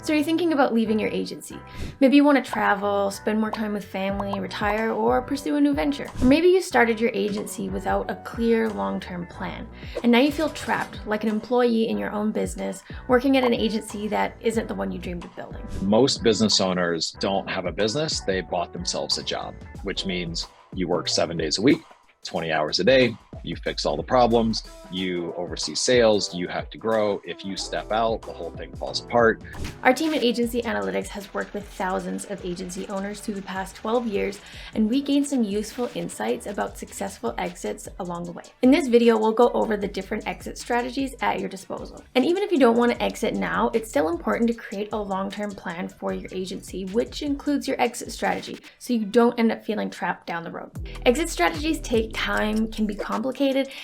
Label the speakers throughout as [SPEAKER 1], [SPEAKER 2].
[SPEAKER 1] So you're thinking about leaving your agency. Maybe you want to travel, spend more time with family, retire, or pursue a new venture. Or maybe you started your agency without a clear long-term plan, and now you feel trapped like an employee in your own business, working at an agency that isn't the one you dreamed of building.
[SPEAKER 2] Most business owners don't have a business, they bought themselves a job, which means you work 7 days a week, 20 hours a day, you fix all the problems, you oversee sales, you have to grow. If you step out, the whole thing falls apart.
[SPEAKER 1] Our team at AgencyAnalytics has worked with thousands of agency owners through the past 12 years, and we gained some useful insights about successful exits along the way. In this video, we'll go over the different exit strategies at your disposal. And even if you don't want to exit now, it's still important to create a long-term plan for your agency, which includes your exit strategy, so you don't end up feeling trapped down the road. Exit strategies take time, can be complicated,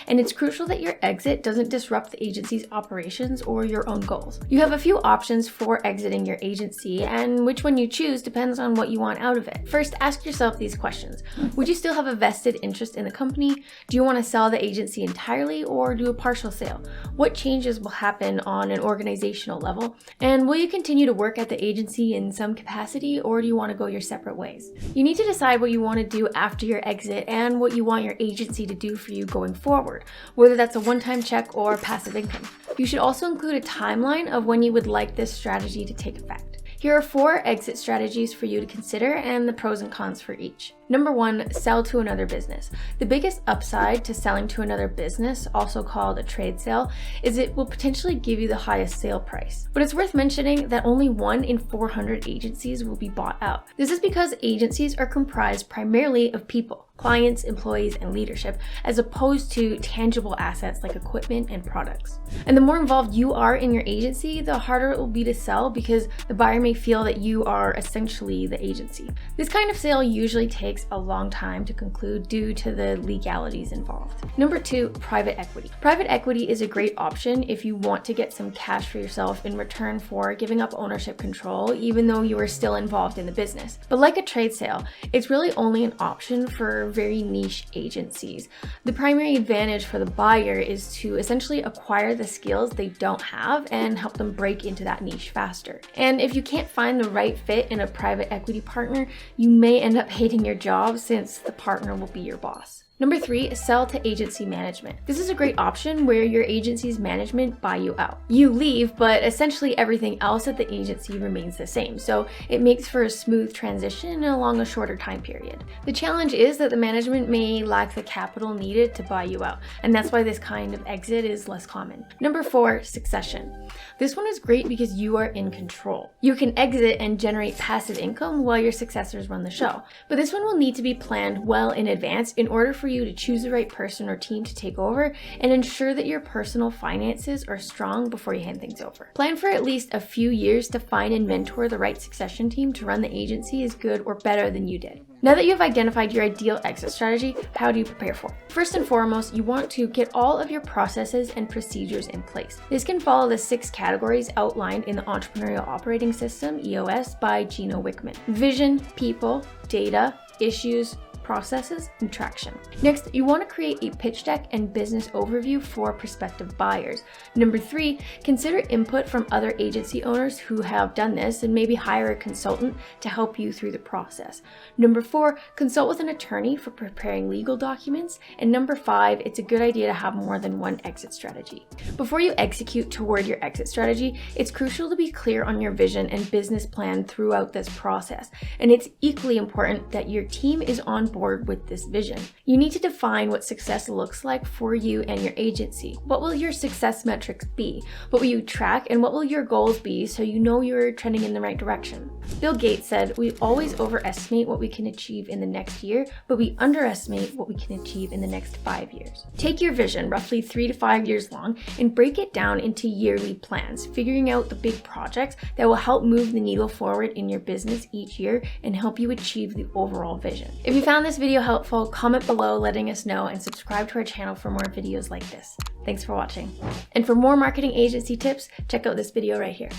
[SPEAKER 1] and it's crucial that your exit doesn't disrupt the agency's operations or your own goals. You have a few options for exiting your agency, and which one you choose depends on what you want out of it. First, ask yourself these questions. Would you still have a vested interest in the company? Do you want to sell the agency entirely or do a partial sale? What changes will happen on an organizational level? And will you continue to work at the agency in some capacity, or do you want to go your separate ways? You need to decide what you want to do after your exit and what you want your agency to do for you going forward, whether that's a one-time check or passive income. You should also include a timeline of when you would like this strategy to take effect. Here are 4 exit strategies for you to consider and the pros and cons for each. Number 1, sell to another business. The biggest upside to selling to another business, also called a trade sale, is it will potentially give you the highest sale price. But it's worth mentioning that only 1 in 400 agencies will be bought out. This is because agencies are comprised primarily of people, clients, employees, and leadership, as opposed to tangible assets like equipment and products. And the more involved you are in your agency, the harder it will be to sell because the buyer may feel that you are essentially the agency. This kind of sale usually takes a long time to conclude due to the legalities involved. Number 2, private equity. Private equity is a great option if you want to get some cash for yourself in return for giving up ownership control, even though you are still involved in the business. But like a trade sale, it's really only an option for very niche agencies. The primary advantage for the buyer is to essentially acquire the skills they don't have and help them break into that niche faster. And if you can't find the right fit in a private equity partner, you may end up hating your job since the partner will be your boss. Number 3, sell to agency management. This is a great option where your agency's management buy you out. You leave, but essentially everything else at the agency remains the same, so it makes for a smooth transition along a shorter time period. The challenge is that the management may lack the capital needed to buy you out, and that's why this kind of exit is less common. Number 4, succession. This one is great because you are in control. You can exit and generate passive income while your successors run the show, but this one will need to be planned well in advance in order for you to choose the right person or team to take over and ensure that your personal finances are strong before you hand things over. Plan for at least a few years to find and mentor the right succession team to run the agency as good or better than you did. Now that you've identified your ideal exit strategy, how do you prepare for it? First and foremost, you want to get all of your processes and procedures in place. This can follow the 6 categories outlined in the Entrepreneurial Operating System, EOS, by Gino Wickman: vision, people, data, issues, processes, and traction. Next, you want to create a pitch deck and business overview for prospective buyers. Number 3, consider input from other agency owners who have done this and maybe hire a consultant to help you through the process. Number 4, consult with an attorney for preparing legal documents. And number 5, it's a good idea to have more than one exit strategy. Before you execute toward your exit strategy, it's crucial to be clear on your vision and business plan throughout this process. And it's equally important that your team is on board with this vision. You need to define what success looks like for you and your agency. What will your success metrics be? What will you track, and what will your goals be so you know you're trending in the right direction? Bill Gates said, "We always overestimate what we can achieve in the next year, but we underestimate what we can achieve in the next 5 years." Take your vision, roughly 3 to 5 years long, and break it down into yearly plans, figuring out the big projects that will help move the needle forward in your business each year and help you achieve the overall vision. If you found this video helpful, comment below letting us know and subscribe to our channel for more videos like this. Thanks for watching. And for more marketing agency tips, check out this video right here.